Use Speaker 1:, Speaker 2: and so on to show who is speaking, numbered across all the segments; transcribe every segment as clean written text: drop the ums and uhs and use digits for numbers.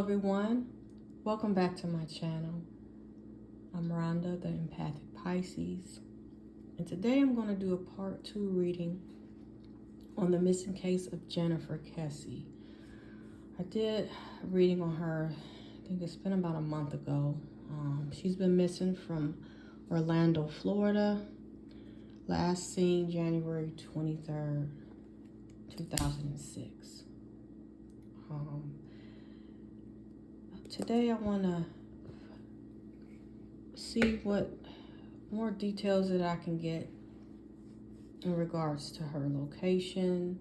Speaker 1: everyone, welcome back to my channel. I'm Rhonda, the Empathic Pisces, and today I'm going to do a part 2 reading on the missing case of Jennifer Kesse. I did a reading on her, I think it's been about a month ago. She's been missing from Orlando, Florida, last seen January 23rd, 2006. Today I want to see what more details that I can get in regards to her location,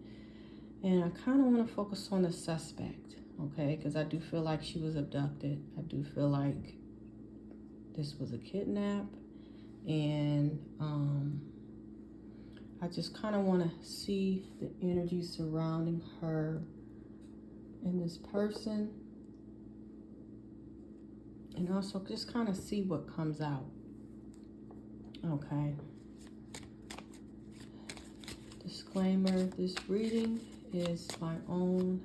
Speaker 1: and I kind of want to focus on the suspect, okay, because I do feel like she was abducted. I do feel like this was a kidnap, and I just kind of want to see the energy surrounding her and this person, and also just kind of see what comes out. Okay. Disclaimer, this reading is my own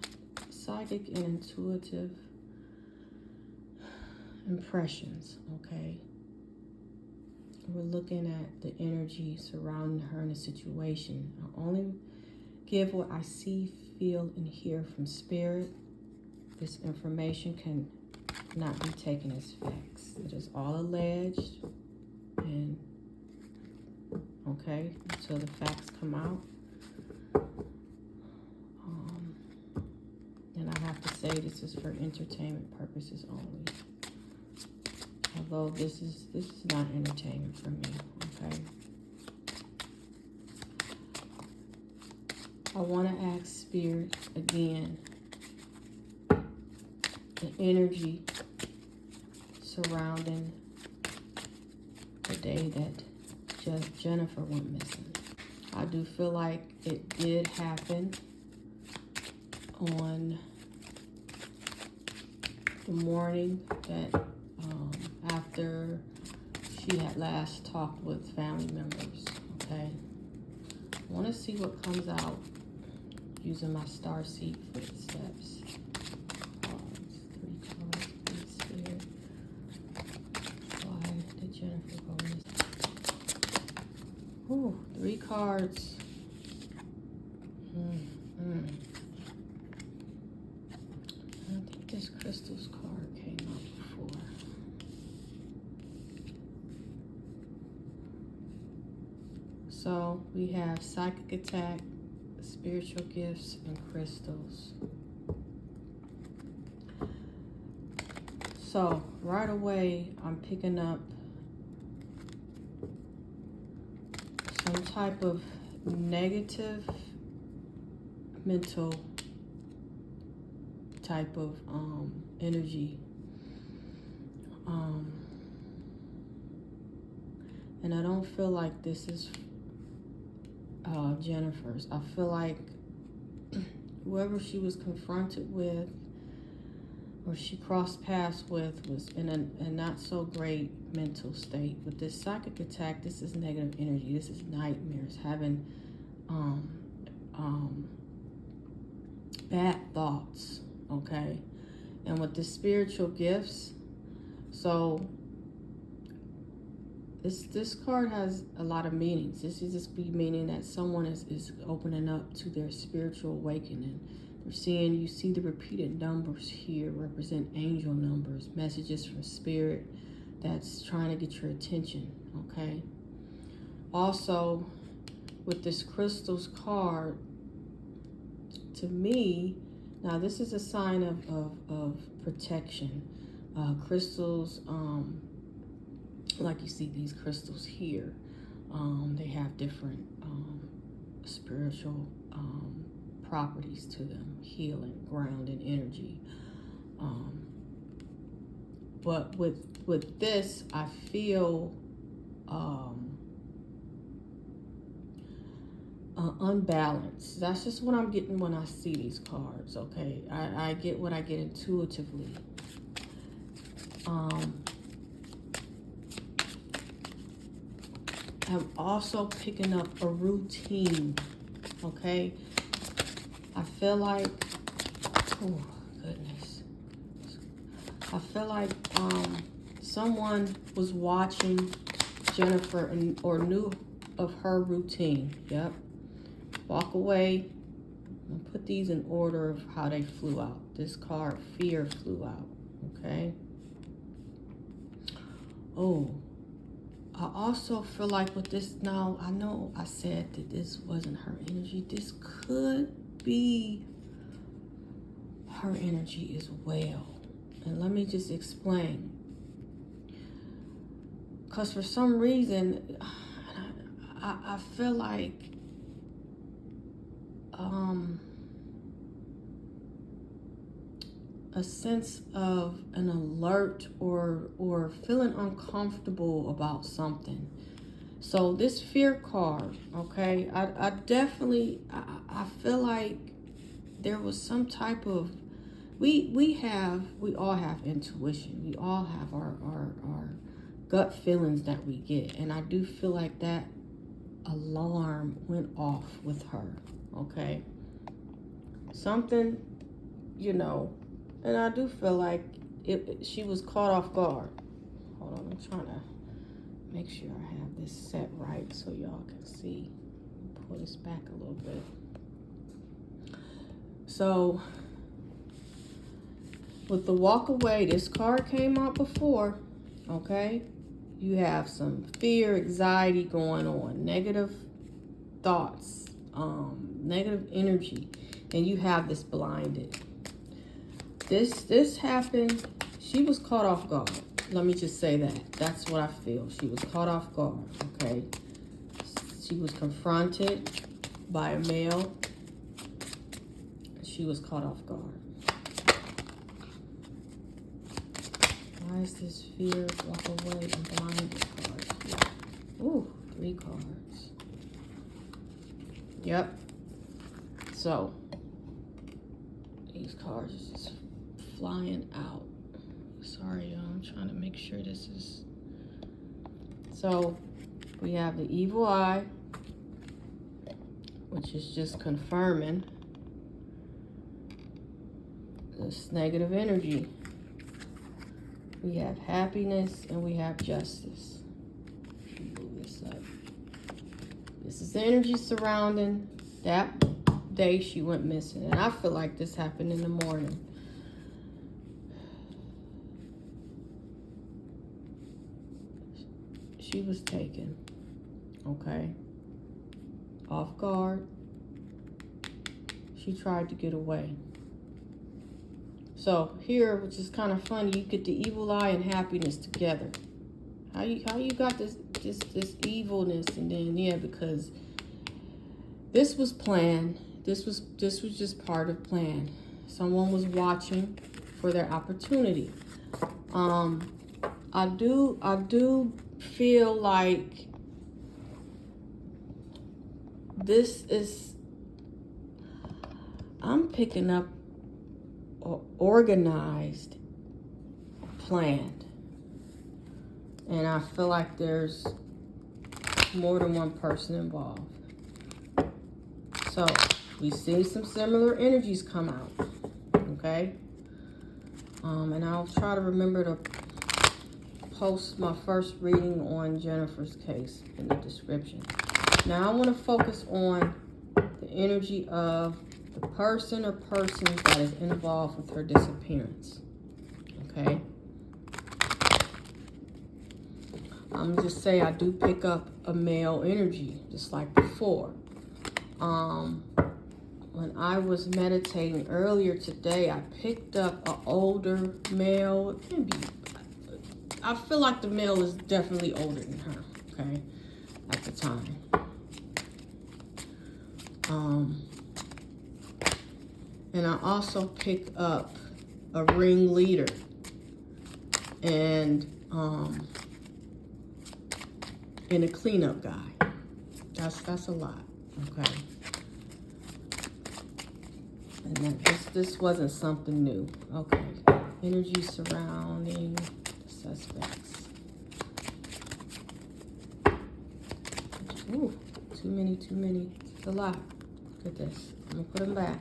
Speaker 1: psychic and intuitive impressions, okay? We're looking at the energy surrounding her in a situation. I only give what I see, feel, and hear from spirit. This information can not be taken as facts. It is all alleged, and okay, until the facts come out. And I have to say this is for entertainment purposes only. Although this is not entertainment for me, okay? I want to ask Spirit again, the energy surrounding the day that Jennifer went missing. I do feel like it did happen on the morning that after she had last talked with family members, okay? I want to see what comes out using my starseed footsteps. Cards, 3 cards, please, Spirit. Why did Jennifer go missing? Ooh, 3 cards. I think this crystal's card came up before. So we have psychic attack, spiritual gifts, and crystals. So right away, I'm picking up some type of negative mental type of energy. And I don't feel like this is Jennifer's. I feel like whoever she was confronted with or she crossed paths with was in a not so great mental state. With this psychic attack, this is negative energy. This is nightmares, having bad thoughts, okay? And with the spiritual gifts, so this card has a lot of meanings. This is just be meaning that someone is opening up to their spiritual awakening. They're seeing, you see the repeated numbers here represent angel numbers, messages from spirit that's trying to get your attention, okay? Also, with this crystals card, to me, now this is a sign of protection. Crystals, like you see these crystals here, they have different spiritual properties to them, healing, grounding energy. But with this, I feel unbalanced. That's just what I'm getting when I see these cards, okay? I get what I get intuitively. I'm also picking up a routine, okay? I feel like, oh goodness, I feel like someone was watching Jennifer or knew of her routine. Yep. Walk away. I'll put these in order of how they flew out. This card, fear, flew out. Okay. Oh, I also feel like with this now, I know I said that this wasn't her energy. This could be her energy as well. And let me just explain. Because for some reason, I feel like a sense of an alert or feeling uncomfortable about something. So this fear card, okay, I definitely, I feel like there was some type of, we all have intuition. We all have our gut feelings that we get. And I do feel like that alarm went off with her, okay? Something, you know, and I do feel like she was caught off guard. Hold on, I'm trying to make sure I have this set right so y'all can see. Pull this back a little bit. So, with the walk away, this card came out before, okay? You have some fear, anxiety going on, negative thoughts, negative energy, and you have this blinded. This happened, she was caught off guard. Let me just say that. That's what I feel. She was caught off guard, okay? She was confronted by a male. She was caught off guard. Why is this fear, walk away, and blinded card here? Ooh, 3 cards. Yep. So, these cards are just flying out. Sorry, y'all. I'm trying to make sure this is... So, we have the evil eye, which is just confirming this negative energy. We have happiness and we have justice. Move this up. This is the energy surrounding that day she went missing. And I feel like this happened in the morning. She was taken, okay, off guard. She tried to get away. So here, which is kind of funny, you get the evil eye and happiness together. How you got this evilness, and then yeah, because this was planned. This was just part of plan. Someone was watching for their opportunity. I do feel like this is, I'm picking up organized, planned, and I feel like there's more than one person involved. So we see some similar energies come out, okay? And I'll try to remember to post my first reading on Jennifer's case in the description. Now I want to focus on the energy of the person or persons that is involved with her disappearance. Okay? I'm going to just say I do pick up a male energy, just like before. When I was meditating earlier today, I picked up an older male. It can be, I feel like the male is definitely older than her, okay, at the time. And I also pick up a ringleader and a cleanup guy. That's a lot, okay. And then this wasn't something new, okay. Energy surrounding the suspects. Ooh, too many. It's a lot. Look at this. I'm gonna put them back.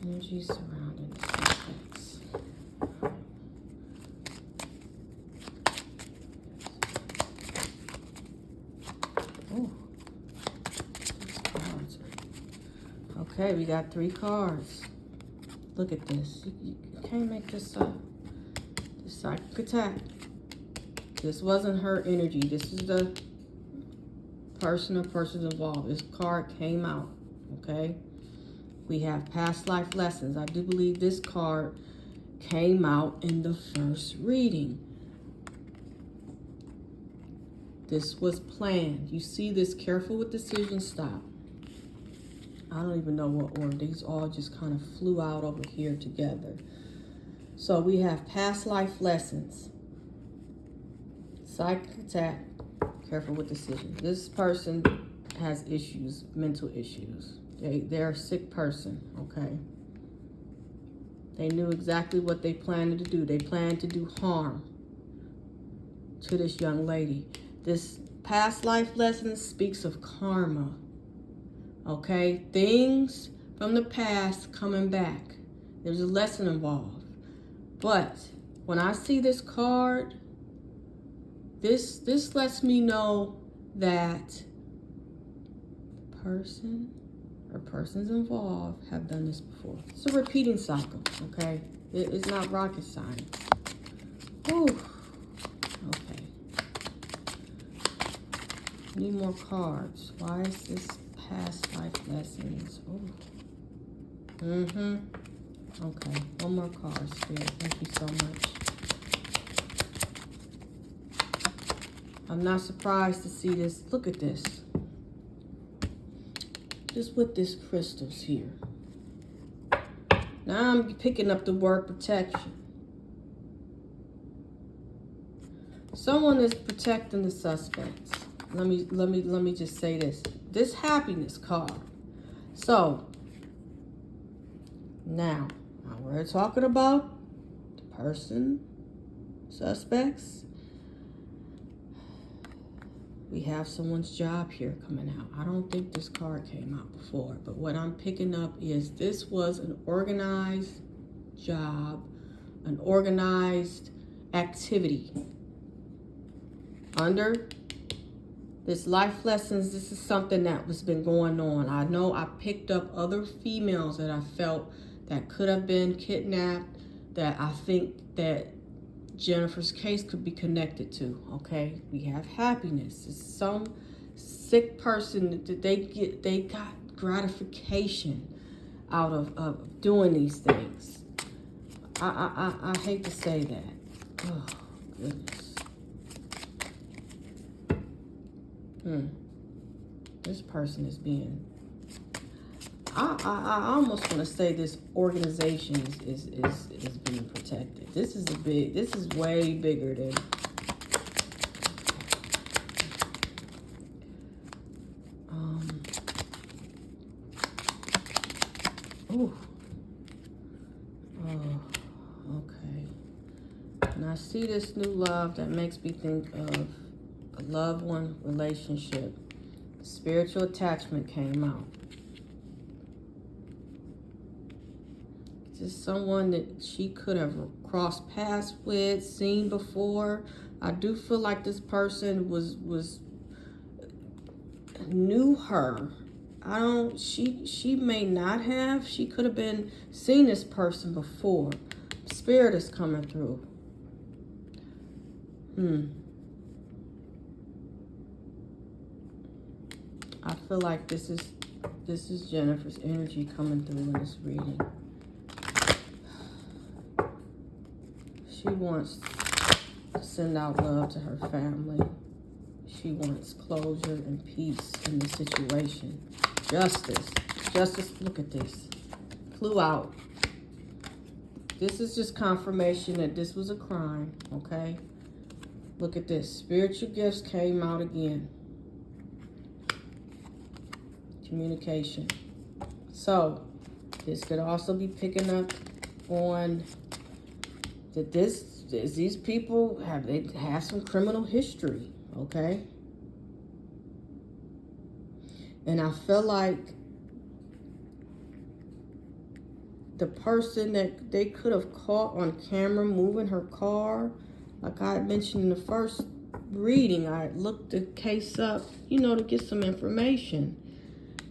Speaker 1: Energy surrounding the suspects. Okay, we got 3 cards. Look at this. You can't make this up. The psychic attack. This wasn't her energy. This is the person or persons involved. This card came out. Okay. We have past life lessons. I do believe this card came out in the first reading. This was planned. You see this, careful with decision, stop. I don't even know what order. These all just kind of flew out over here together. So we have past life lessons. Psychic attack. Careful with decision. This person has issues, mental issues. They're a sick person, okay? They knew exactly what they planned to do. They planned to do harm to this young lady. This past life lesson speaks of karma. Okay, things from the past coming back. There's a lesson involved. But when I see this card, this lets me know that the person or persons involved have done this before. It's a repeating cycle, okay? It's not rocket science. Ooh, okay. Need more cards. Why is this past life lessons? Oh. Okay, one more card, Spirit. Thank you so much. I'm not surprised to see this. Look at this. Just with this crystals here. Now I'm picking up the word protection. Someone is protecting the suspects. Let me just say this. This happiness card. So now we're talking about the person, suspects. We have someone's job here coming out. I don't think this card came out before, but what I'm picking up is this was an organized job, an organized activity. Under this life lessons, this is something that was been going on. I know I picked up other females that I felt that could have been kidnapped, that I think that Jennifer's case could be connected to. Okay, we have happiness. It's some sick person that they got gratification out of doing these things. I hate to say that. Oh goodness. This person is being. I almost want to say this organization is being protected. This is way bigger than. Oh, okay. And I see this new love that makes me think of a loved one relationship. Spiritual attachment came out. Is someone that she could have crossed paths with, seen before. I do feel like this person knew her. She may not have. She could have been seen this person before. Spirit is coming through. I feel like this is Jennifer's energy coming through in this reading. She wants to send out love to her family. She wants closure and peace in the situation. Justice, look at this. Flew out. This is just confirmation that this was a crime, okay? Look at this. Spiritual gifts came out again. Communication. So, this could also be picking up on that these people have some criminal history, okay? And I feel like the person that they could have caught on camera moving her car, like I mentioned in the first reading, I looked the case up, to get some information.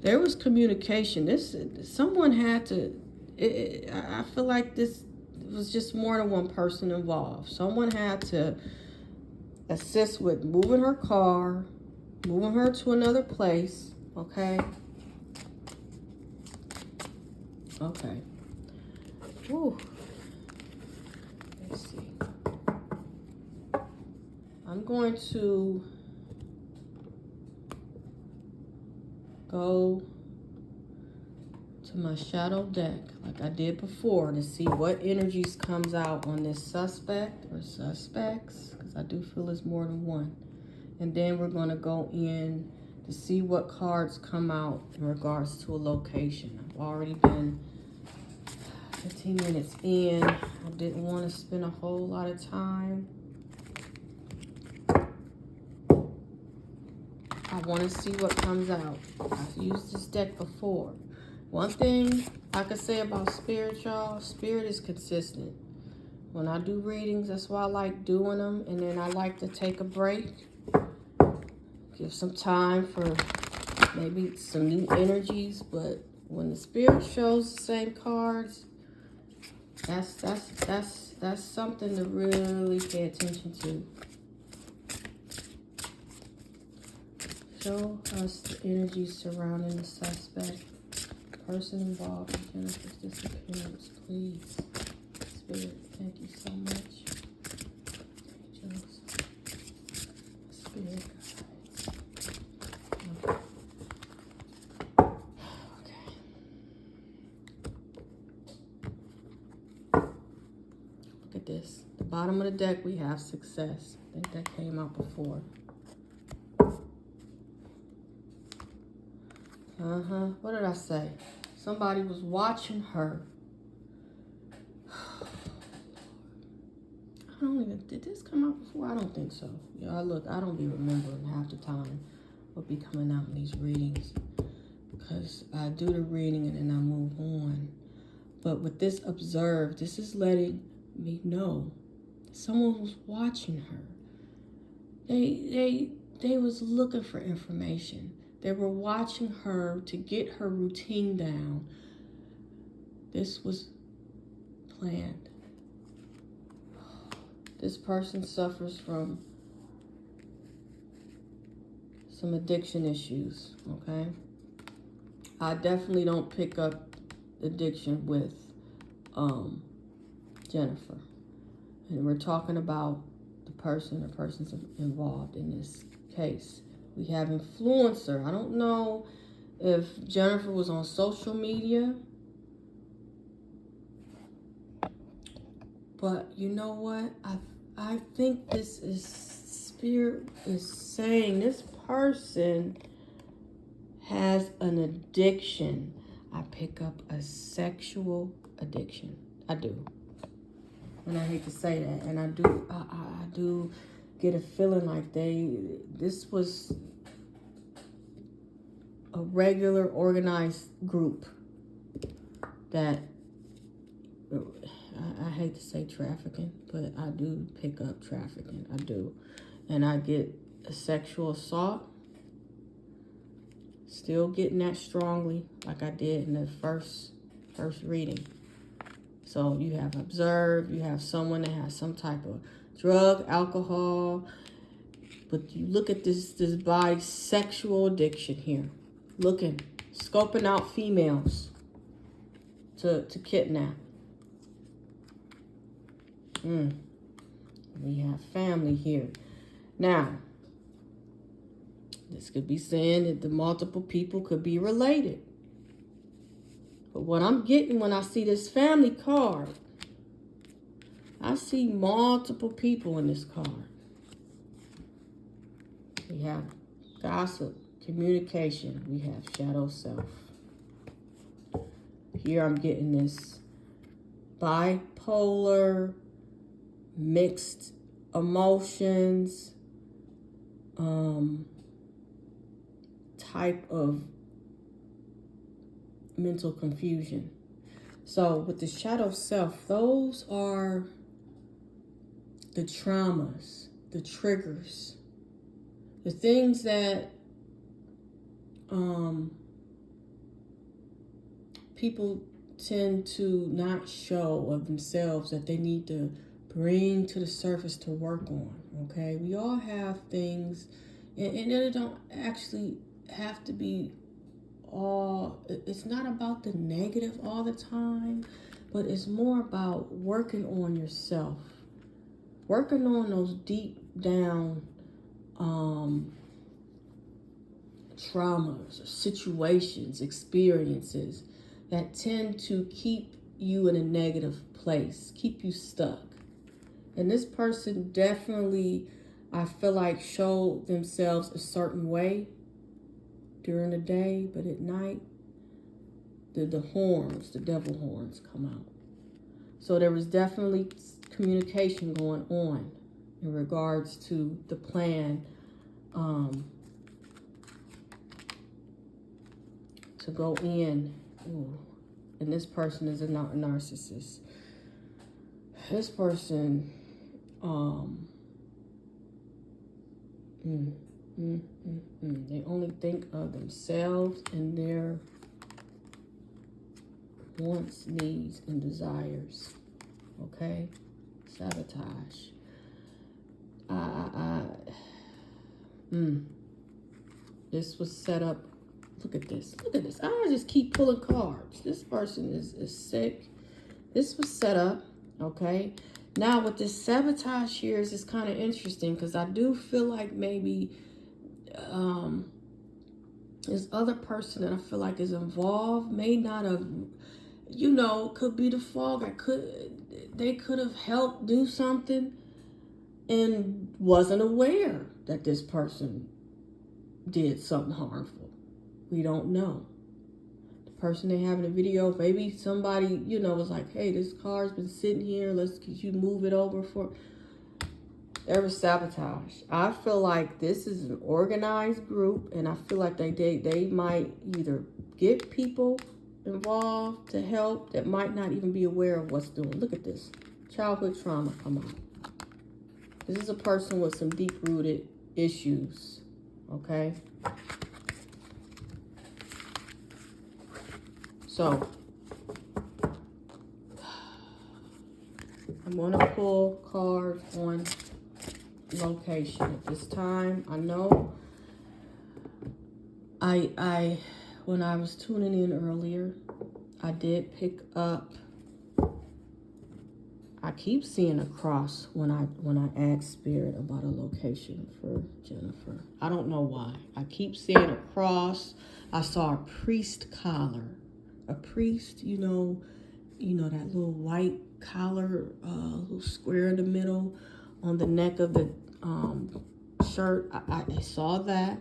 Speaker 1: There was communication. Someone had to. I feel like this was just more than one person involved. Someone had to assist with moving her car, moving her to another place. Okay. Okay. Whew. Let's see. I'm going to go to my shadow deck like I did before to see what energies comes out on this suspect or suspects, because I do feel it's more than one. And then we're going to go in to see what cards come out in regards to a location. I've already been 15 minutes in. I didn't want to spend a whole lot of time. I want to see what comes out. I've used this deck before. One thing I could say about spirit, y'all, spirit is consistent. When I do readings, that's why I like doing them. And then I like to take a break. Give some time for maybe some new energies. But when the spirit shows the same cards, that's something to really pay attention to. Show us the energy surrounding the suspect. Person involved in Jennifer's disappearance, please. Spirit, thank you so much. Angels, spirit guides. Okay. Look at this. The bottom of the deck, we have success. I think that came out before. What did I say? Somebody was watching her. I don't even, did this come out before? I don't think so. Y'all look, I don't be remembering half the time what be coming out in these readings. Because I do the reading and then I move on. But with this observed, this is letting me know someone was watching her. They was looking for information. They were watching her to get her routine down. This was planned. This person suffers from some addiction issues, okay? I definitely don't pick up addiction with Jennifer. And we're talking about the persons involved in this case. We have influencer. I don't know if Jennifer was on social media. But you know what? I think this is spirit is saying this person has an addiction. I pick up a sexual addiction. I do. And I hate to say that. And I do get a feeling like this was a regular organized group that, I hate to say trafficking, but I do pick up trafficking. I do. And I get a sexual assault. Still getting that strongly like I did in the first reading. So you have observed, you have someone that has some type of drug, alcohol, but you look at this body's sexual addiction here. Looking, scoping out females to kidnap. We have family here. Now, this could be saying that the multiple people could be related. But what I'm getting when I see this family card, I see multiple people in this card. We have gossip, communication. We have shadow self. Here I'm getting this bipolar, mixed emotions, type of mental confusion. So with the shadow self, those are the traumas, the triggers, the things that people tend to not show of themselves that they need to bring to the surface to work on, okay? We all have things, and it don't actually have to be all, it's not about the negative all the time, but it's more about working on yourself, working on those deep down traumas, situations, experiences that tend to keep you in a negative place, keep you stuck. And this person definitely, I feel like, showed themselves a certain way during the day, but at night, the horns, the devil horns come out. So there was definitely communication going on in regards to the plan to go in. Ooh, and this person is a narcissist. This person, they only think of themselves and their wants, needs, and desires. Okay? Sabotage. This was set up. Look at this. Look at this. I just keep pulling cards. This person is sick. This was set up. Okay? Now with this sabotage here is kind of interesting because I do feel like maybe this other person that I feel like is involved may not have, could be the fog. They could have helped do something and wasn't aware that this person did something harmful. We don't know. The person they have in the video, maybe somebody, was like, hey, this car's been sitting here. Could you move it over for... There was sabotage. I feel like this is an organized group, and I feel like they might either get people involved to help that might not even be aware of what's doing. Look at this. Childhood trauma come out. This is a person with some deep-rooted issues, okay? So, I'm going to pull cards on location at this time. I know when I was tuning in earlier, I did pick up, I keep seeing a cross when I ask Spirit about a location for Jennifer. I don't know why. I keep seeing a cross. I saw a priest collar. A priest, that little white collar, little square in the middle on the neck of the shirt. I saw that.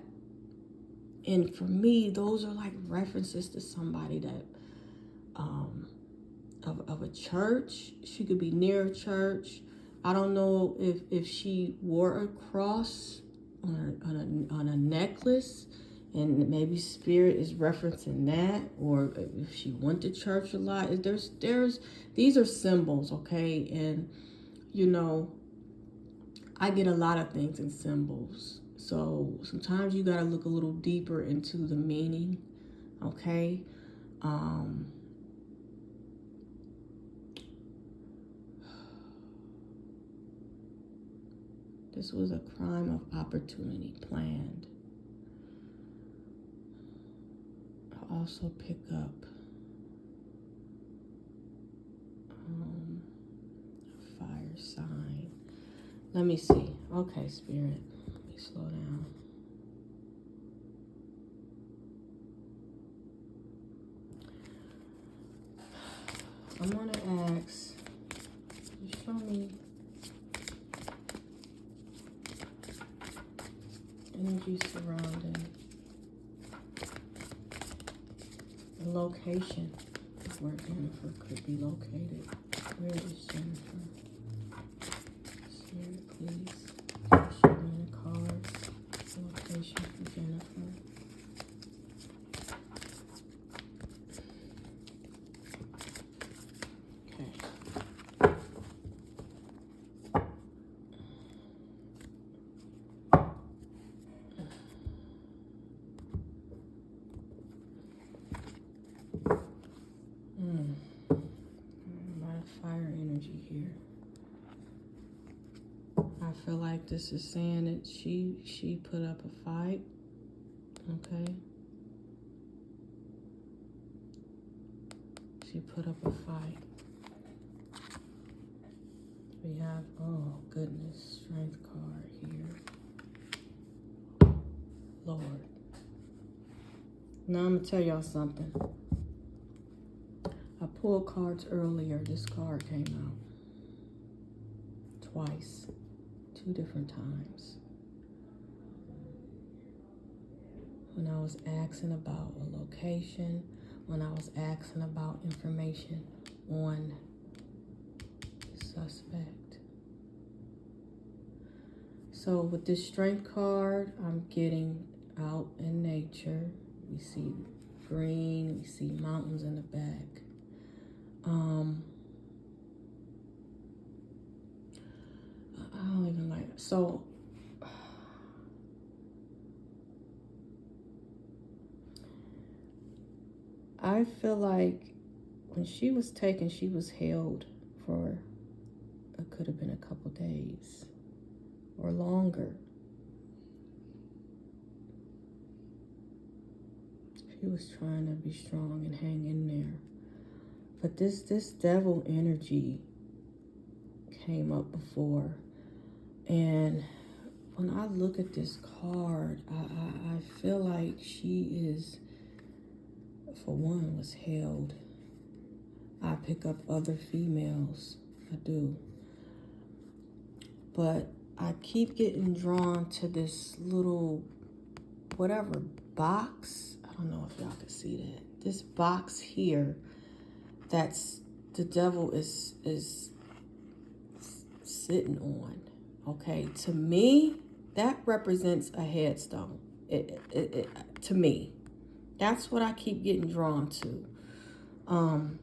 Speaker 1: And for me, those are like references to somebody that of a church. She could be near a church. I don't know if she wore a cross on a necklace, and maybe Spirit is referencing that, or if she went to church a lot. These are symbols, okay? And I get a lot of things in symbols. So sometimes you got to look a little deeper into the meaning, okay? This was a crime of opportunity planned. I also pick up a fire sign. Let me see. Okay, Spirit. Let me slow down. I'm going to ask, you show me energy surrounding the location of where Jennifer could be located. Where is Jennifer? Spirit, please. Show me the cards. Location for Jennifer. I feel like this is saying that she put up a fight. Okay. She put up a fight. We have, oh goodness, strength card here. Lord. Now I'm going to tell y'all something. I pulled cards earlier. This card came out twice, 2 different times. When I was asking about a location, when I was asking about information on the suspect. So with this strength card, I'm getting out in nature. We see green, we see mountains in the back. I don't even like it. So I feel like when she was taken, she was held for, it could have been a couple days or longer. She was trying to be strong and hang in there. But this devil energy came up before. And when I look at this card, I feel like she is, for one, was held. I pick up other females. I do. But I keep getting drawn to this little, whatever, box. I don't know if y'all can see that. This box here, that's the devil is sitting on. Okay, to me, that represents a headstone. To me, that's what I keep getting drawn to. And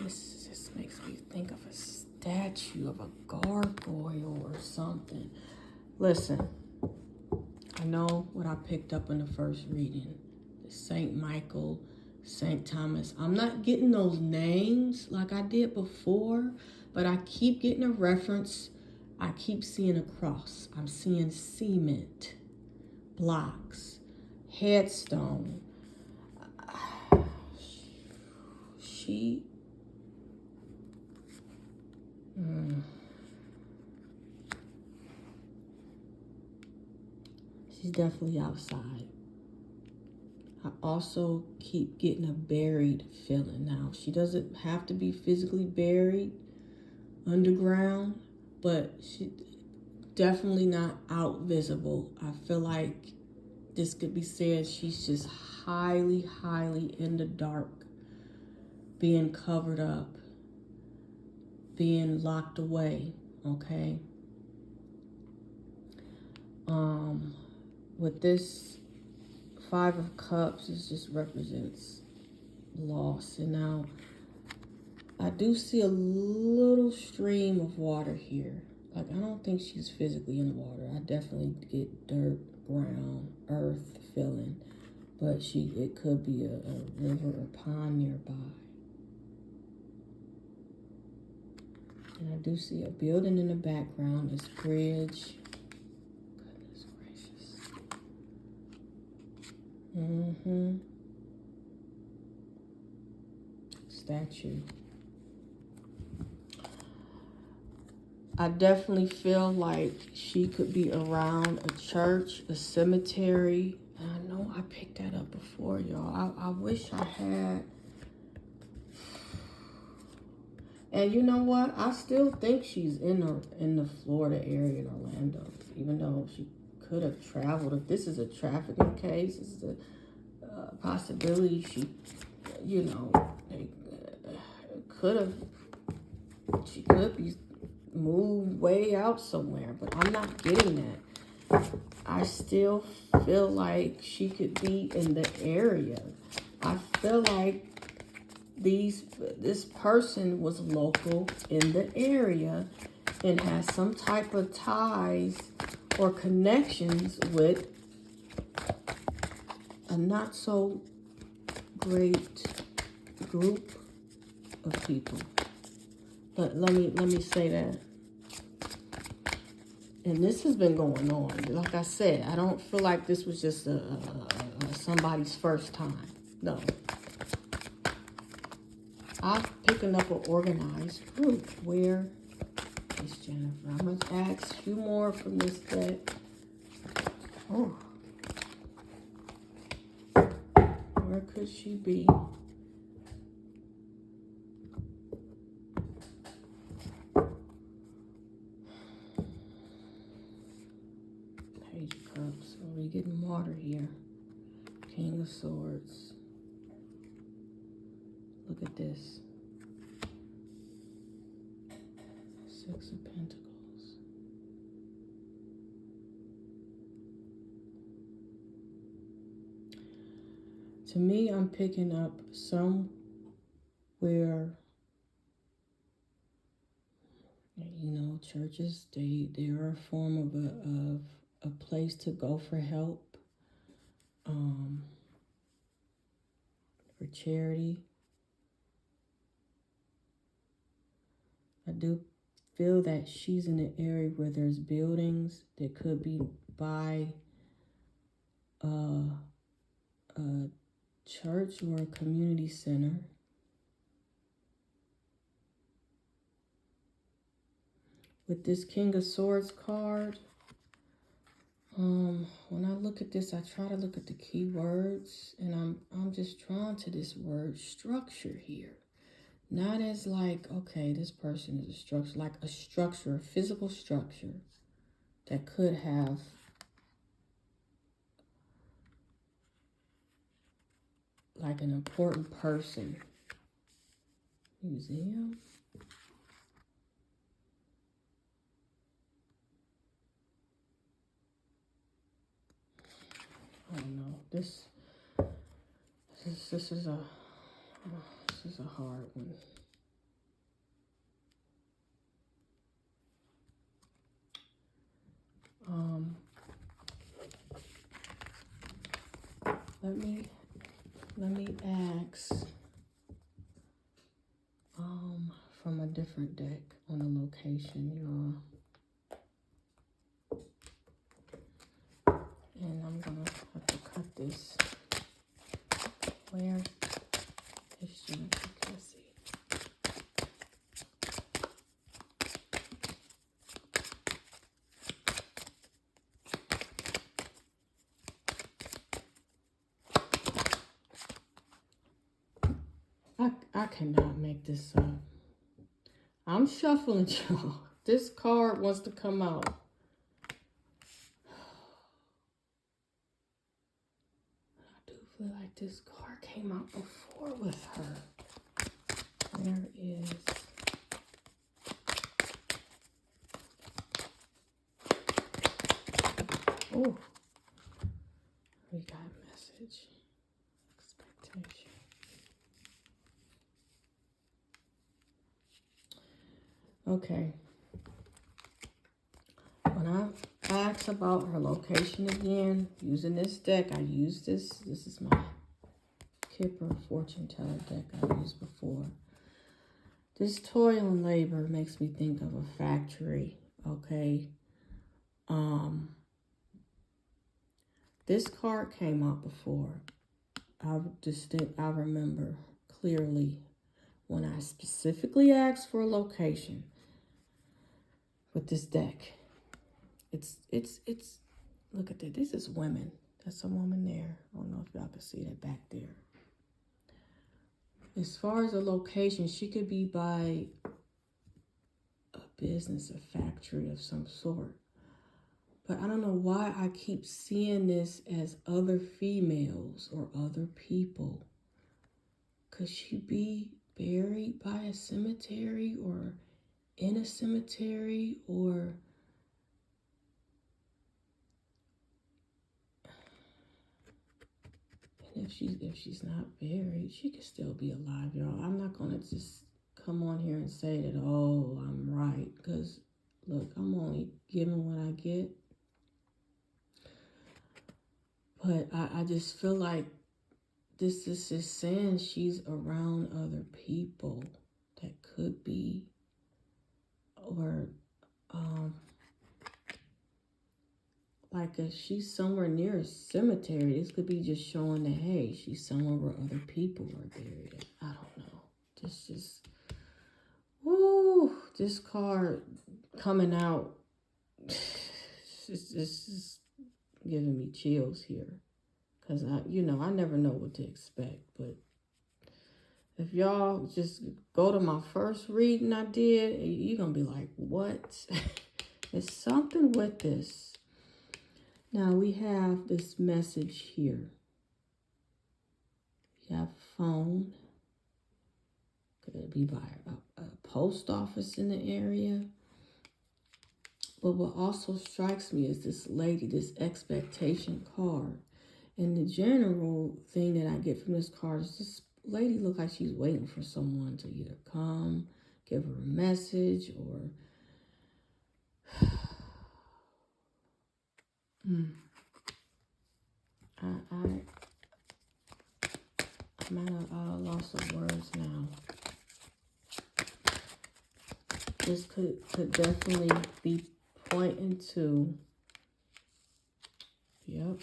Speaker 1: this just makes me think of a statue of a gargoyle or something. Listen, I know what I picked up in the first reading. The Saint Michael, Saint Thomas. I'm not getting those names like I did before, but I keep getting a reference. I keep seeing a cross. I'm seeing cement, blocks, headstone. She's definitely outside. I also keep getting a buried feeling. Now, she doesn't have to be physically buried underground, but she definitely not out visible. I feel like this could be said she's just highly, highly in the dark, being covered up, being locked away, okay? With this 5 of Cups, it just represents loss. And now, I do see a little stream of water here. Like, I don't think she's physically in the water. I definitely get dirt, ground, earth feeling. But it could be a river or pond nearby. And I do see a building in the background, this bridge. Goodness gracious. Statue. I definitely feel like she could be around a church, a cemetery. And I know I picked that up before, y'all. I wish I had. And you know what? I still think she's in the Florida area in Orlando, even though she could have traveled. If this is a trafficking case, this is a possibility. She, she could be moved way out somewhere, but I'm not getting that. I still feel like she could be in the area. I feel like this person was local in the area and has some type of ties or connections with a not so great group of people. Let me say that. And this has been going on. Like I said, I don't feel like this was just somebody's first time. No. I'm picking up an organized group. Where is Jennifer? I'm going to ask a few more from this deck. Oh. Where could she be? Page of Cups. So we're getting water here. King of Swords. Look at this. Six of Pentacles. To me, I'm picking up somewhere, you know, churches, they are a form of a place to go for help, for charity. I do feel that she's in an area where there's buildings that could be by a church or a community center. With this King of Swords card, when I look at this, I try to look at the key words, and I'm just drawn to this word structure here. Not as like, okay, this person is a structure, like a structure, a physical structure that could have like an important person. Museum. I don't know. This is a hard one. Let me ask from a different deck on a location, y'all. And I'm gonna have to cut this. Where is Jennifer Kesse? I cannot make this up. I'm shuffling, y'all. This card wants to come out. I do feel like this card came out before with her. Where is... Oh, we got a message. Expectation. Okay. When I ask about her location again, using this deck, I use this. This is my Kipper fortune teller deck I've used before. This toil and labor makes me think of a factory, okay? This card came out before. I remember clearly when I specifically asked for a location with this deck. It's look at that. This is women. That's a woman there. I don't know if y'all can see that back there. As far as a location, she could be by a business, a factory of some sort. But I don't know why I keep seeing this as other females or other people. Could she be buried by a cemetery or in a cemetery, or and if she's not buried, she could still be alive, y'all. I'm not gonna just come on here and say that, oh, I'm right, because look, I'm only giving what I get. But I just feel like this is just saying she's around other people that could be that she's somewhere near a cemetery. This could be just showing that, hey, she's somewhere where other people are buried. I don't know. This just, woo, this card coming out, it's just giving me chills here. Because, I never know what to expect. But if y'all just go to my first reading I did, you're going to be like, what? There's something with this. Now we have this message here. You have phone. Could be by a post office in the area. But what also strikes me is this lady, this expectation card. And the general thing that I get from this card is this lady look like she's waiting for someone to either come, give her a message, or I'm at a loss of words now. This could definitely be pointing to, yep,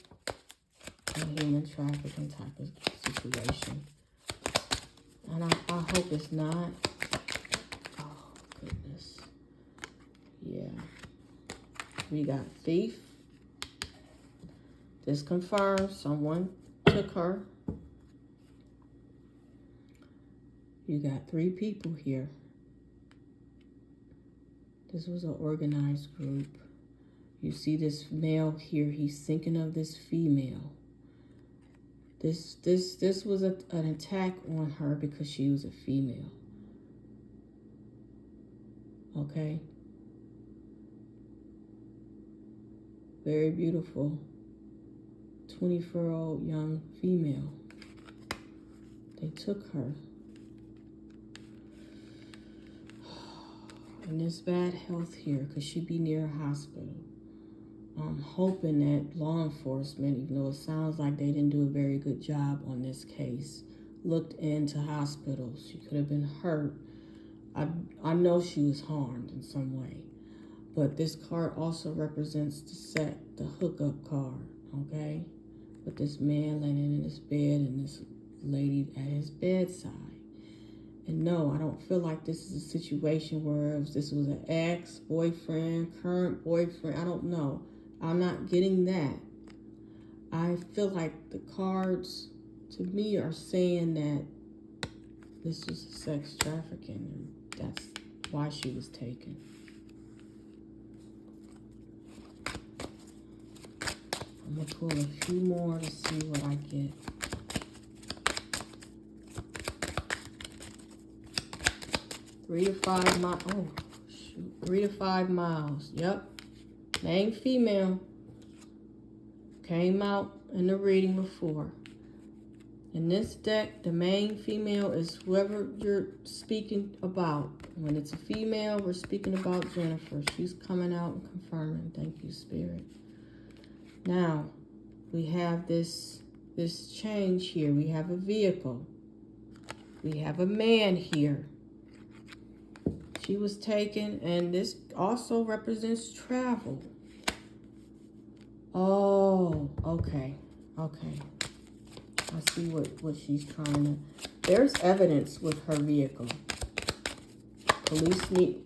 Speaker 1: a human trafficking type of situation. And I hope it's not. Oh, goodness. Yeah. We got thief. This confirms someone took her. You got 3 people here. This was an organized group. You see this male here. He's thinking of this female. This was an attack on her because she was a female. Okay? Very beautiful. 24-year-old young female. They took her. And this bad health here, because she'd be near a hospital. I'm hoping that law enforcement, even though it sounds like they didn't do a very good job on this case, looked into hospitals. She could have been hurt. I know she was harmed in some way. But this card also represents the hookup card, okay? With this man laying in his bed and this lady at his bedside. And no, I don't feel like this is a situation where this was an ex-boyfriend, current boyfriend. I don't know. I'm not getting that. I feel like the cards, to me, are saying that this was sex trafficking. And that's why she was taken. I'm going to pull a few more to see what I get. 3 to 5 miles. Oh, shoot. 3 to 5 miles. Yep. Named female. Came out in the reading before. In this deck, the main female is whoever you're speaking about. When it's a female, we're speaking about Jennifer. She's coming out and confirming. Thank you, Spirit. Now, we have this change here. We have a vehicle. We have a man here. She was taken, and this also represents travel. Oh, okay. Okay. I see what she's trying to... There's evidence with her vehicle. Police need...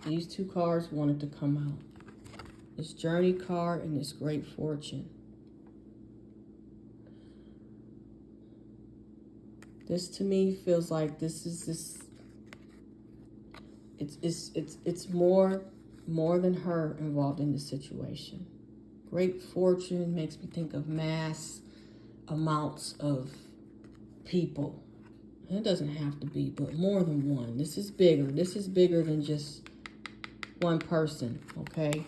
Speaker 1: These 2 cards wanted to come out. This Journey card and this Great Fortune. This to me feels like it's more than her involved in the situation. Great Fortune makes me think of mass amounts of people. And it doesn't have to be, but more than one. This is bigger. This is bigger than just one person, okay?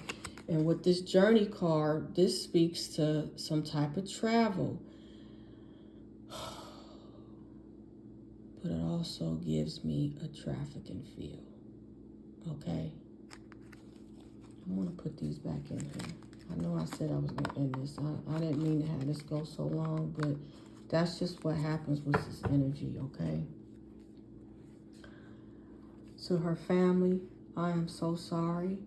Speaker 1: And with this Journey card, this speaks to some type of travel. But it also gives me a trafficking feel, okay? I want to put these back in here. I know I said I was going to end this. I didn't mean to have this go so long, but that's just what happens with this energy, okay? So her family, I am so sorry.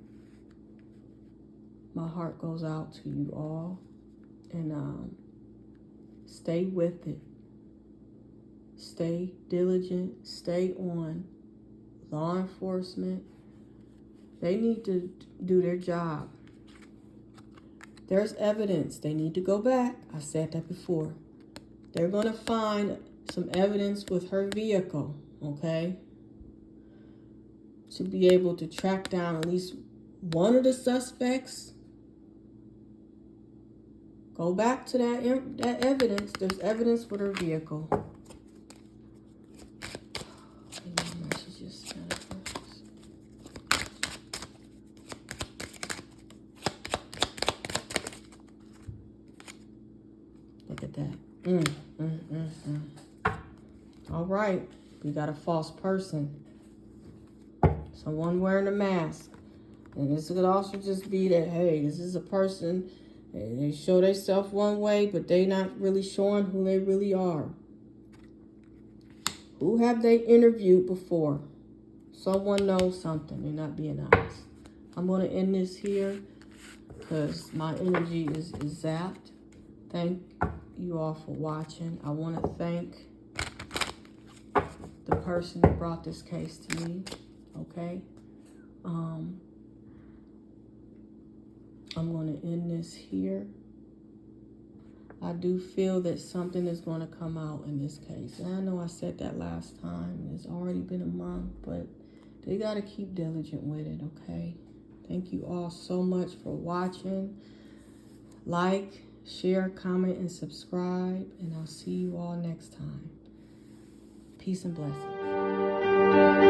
Speaker 1: My heart goes out to you all. And stay with it. Stay diligent. Stay on. Law enforcement, they need to do their job. There's evidence. They need to go back. I said that before. They're going to find some evidence with her vehicle, okay? To be able to track down at least one of the suspects. Go back to that evidence. There's evidence with her vehicle. Look at that. All right. We got a false person. Someone wearing a mask. And this could also just be that, hey, this is a person, and they show themselves one way, but they not really showing who they really are. Who have they interviewed before? Someone knows something. They're not being honest. I'm going to end this here because my energy is zapped. Thank you all for watching. I want to thank the person that brought this case to me. Okay. I'm going to end this here. I do feel that something is going to come out in this case. And I know I said that last time. It's already been a month, but they got to keep diligent with it, okay? Thank you all so much for watching. Like, share, comment, and subscribe. And I'll see you all next time. Peace and blessings.